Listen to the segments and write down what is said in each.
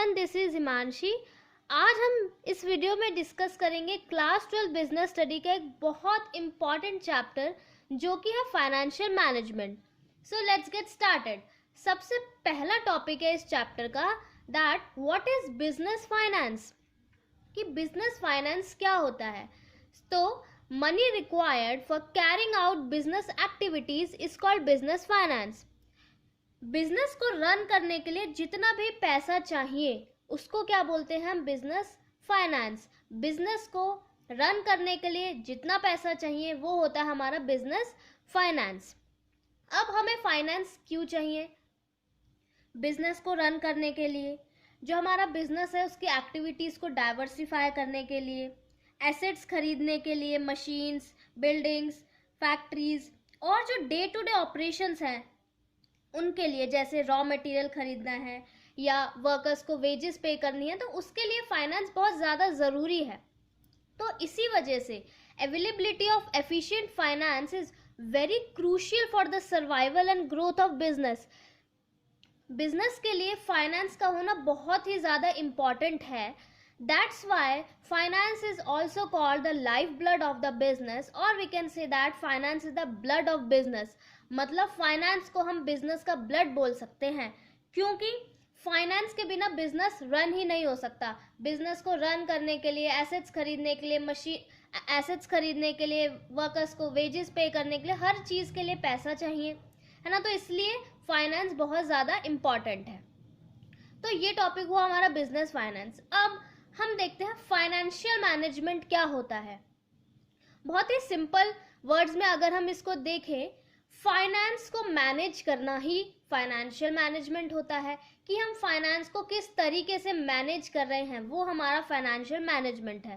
Everyone, this is Himanshi. आज हम इस वीडियो में डिस्कस करेंगे क्लास 12 बिजनेस स्टडी का एक बहुत इंपॉर्टेंट चैप्टर जो कि है financial management. So let's get started. सबसे पहला टॉपिक है इस चैप्टर का that what is business finance, कि बिजनेस फाइनेंस क्या होता है। तो money required for carrying out business activities is called business finance. Business को रन करने के लिए जितना भी पैसा चाहिए उसको क्या बोलते हैं हम, बिजनेस फाइनेंस। बिजनेस को रन करने के लिए जितना पैसा चाहिए वो होता है हमारा बिजनेस फाइनेंस। अब हमें फाइनेंस क्यों चाहिए? बिजनेस को रन करने के लिए, जो हमारा बिजनेस है उसकी एक्टिविटीज को डाइवर्सिफाई करने के लिए, एसेट्स खरीदने के लिए, मशीन्स, बिल्डिंग्स, फैक्ट्रीज और जो डे टू डे ऑपरेशंस हैं उनके लिए, जैसे रॉ मटेरियल खरीदना है या वर्कर्स को वेजेस पे करनी है, तो उसके लिए फाइनेंस बहुत ज़्यादा ज़रूरी है। तो इसी वजह से availability of efficient finance is very crucial for the survival and growth of business. Business के लिए फाइनेंस का होना बहुत ही ज़्यादा इम्पॉर्टेंट है। That's why finance is also called the life blood of the business, और we can say that finance is the blood of business. मतलब finance को हम बिजनेस का ब्लड बोल सकते हैं, क्योंकि फाइनेंस के बिना बिजनेस रन ही नहीं हो सकता। बिजनेस को रन करने के लिए, एसेट्स खरीदने के लिए, एसेट्स खरीदने के लिए, वर्कर्स को वेजेस पे करने के लिए, हर चीज़ के लिए पैसा चाहिए, है ना। तो इसलिए फाइनेंस बहुत ज़्यादा इम्पॉर्टेंट है। तो ये टॉपिक हुआ हमारा बिजनेस फाइनेंस। अब हम देखते हैं फाइनेंशियल मैनेजमेंट क्या होता है। बहुत ही सिंपल वर्ड्स में अगर हम इसको देखें, फाइनेंस को मैनेज करना ही फाइनेंशियल मैनेजमेंट होता है, कि हम फाइनेंस को किस तरीके से मैनेज कर रहे हैं वो हमारा फाइनेंशियल मैनेजमेंट है।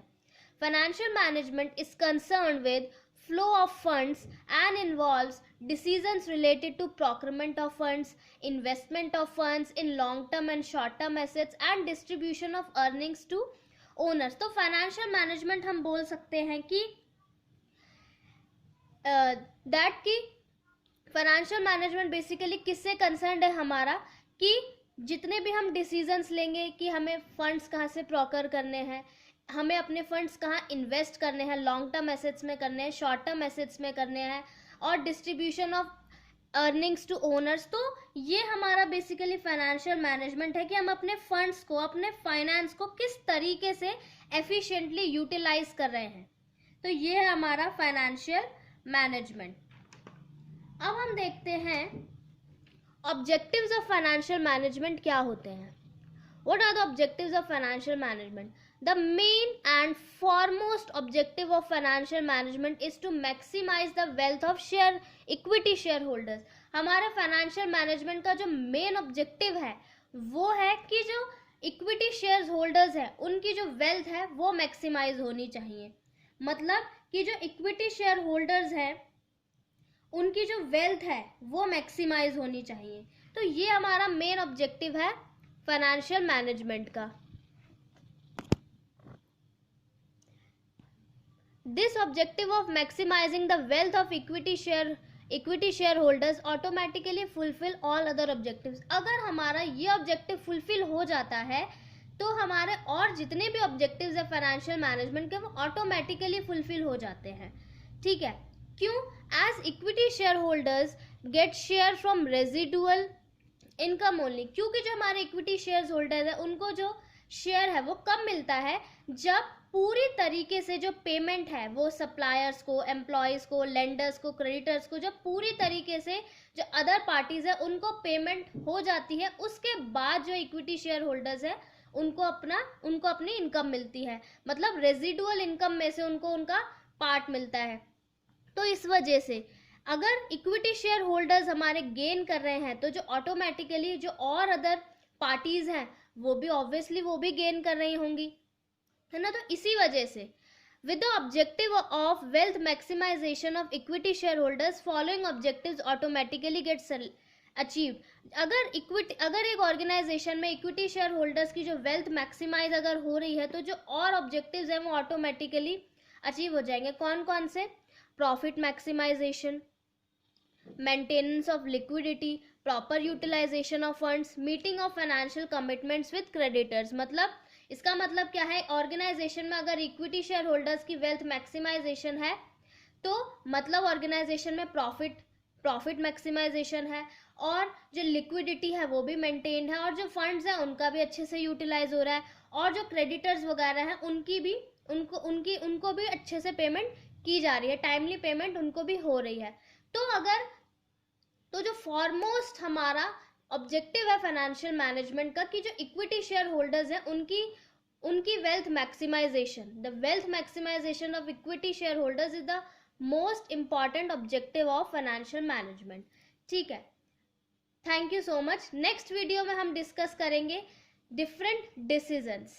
Financial management is concern with flow of funds and involves decisions related to procurement of funds, investment of funds in long term and short term assets and distribution of earnings to owners। तो financial management हम बोल सकते हैं कि that की financial management basically किससे concerned है हमारा, कि जितने भी हम डिसीजंस लेंगे कि हमें फंड्स कहाँ से प्रोक्योर करने हैं, हमें अपने फंड्स कहाँ इन्वेस्ट करने हैं, लॉन्ग टर्म एसेट्स में करने हैं, शॉर्ट टर्म एसेट्स में करने हैं, और distribution of earnings to owners. तो ये हमारा बेसिकली फाइनेंशियल मैनेजमेंट है कि हम अपने फंड्स को, अपने फाइनेंस को किस तरीके से एफिशिएंटली यूटिलाइज कर रहे हैं। तो ये है हमारा फाइनेंशियल मैनेजमेंट। अब हम देखते हैं ऑब्जेक्टिव्स ऑफ फाइनेंशियल मैनेजमेंट क्या होते हैं। What are the objectives of financial management? The main and foremost objective of financial management is to maximize the wealth of equity shareholders। हमारे फाइनेंशियल मैनेजमेंट का जो मेन ऑब्जेक्टिव है वो है कि जो इक्विटी शेयर होल्डर्स है उनकी जो वेल्थ है वो मैक्सिमाइज होनी चाहिए। मतलब कि जो इक्विटी शेयर होल्डर्स है उनकी जो वेल्थ है वो मैक्सिमाइज होनी चाहिए। तो ये हमारा मेन ऑब्जेक्टिव है फाइनेंशियल मैनेजमेंट का। This objective of maximising the wealth of equity share holders automatically fulfil all other objectives. अगर हमारा ये ऑब्जेक्टिव फुलफिल हो जाता है तो हमारे और जितने भी ऑब्जेक्टिव्स है फाइनेंशियल मैनेजमेंट के वो ऑटोमेटिकली फुलफिल हो जाते हैं। ठीक है, क्यों? As equity share holders get share from residual income only, क्योंकि जो हमारे इक्विटी शेयर होल्डर है उनको जो शेयर है वो कब मिलता है, जब पूरी तरीके से जो पेमेंट है वो सप्लायर्स को, एम्प्लॉयज़ को, लेंडर्स को, क्रेडिटर्स को, जब पूरी तरीके से जो अदर पार्टीज है उनको पेमेंट हो जाती है, उसके बाद जो इक्विटी शेयर होल्डर्स है उनको अपनी इनकम मिलती है। मतलब रेजिडुअल इनकम में से उनको उनका पार्ट मिलता है। तो इस वजह से अगर इक्विटी शेयर होल्डर्स हमारे गेन कर रहे हैं तो जो ऑटोमेटिकली जो और अदर पार्टीज हैं वो भी ऑब्वियसली वो भी गेन कर रही होंगी, है ना। तो इसी वजह से with the objective of wealth maximisation of equity share holders following objectives automatically gets achieved. अगर एक ऑर्गेनाइजेशन में इक्विटी शेयर होल्डर्स की जो वेल्थ मैक्सिमाइज अगर हो रही है तो जो और ऑब्जेक्टिव्स हैं वो ऑटोमेटिकली अचीव हो जाएंगे। कौन कौन से? Profit maximisation, maintenance of liquidity, proper utilisation of funds, meeting of financial commitments with creditors. मतलब इसका मतलब क्या है, ऑर्गेनाइजेशन में अगर इक्विटी शेयर होल्डर्स की वेल्थ मैक्सिमाइजेशन है तो मतलब ऑर्गेनाइजेशन में प्रॉफिट मैक्सिमाइजेशन है, और जो लिक्विडिटी है वो भी मेंटेन्ड है, और जो फंड्स है उनका भी अच्छे से यूटिलाइज हो रहा है, और जो क्रेडिटर्स वगैरह हैं उनको भी अच्छे से पेमेंट की जा रही है, टाइमली पेमेंट उनको भी हो रही है। तो जो फॉरमोस्ट हमारा ऑब्जेक्टिव है फाइनेंशियल मैनेजमेंट का कि जो इक्विटी शेयर होल्डर्स हैं उनकी wealth maximisation, the wealth maximisation of equity share holders is the most important objective of financial management. ठीक है, thank you so much. Next video में हम डिस्कस करेंगे डिफरेंट डिसीजंस।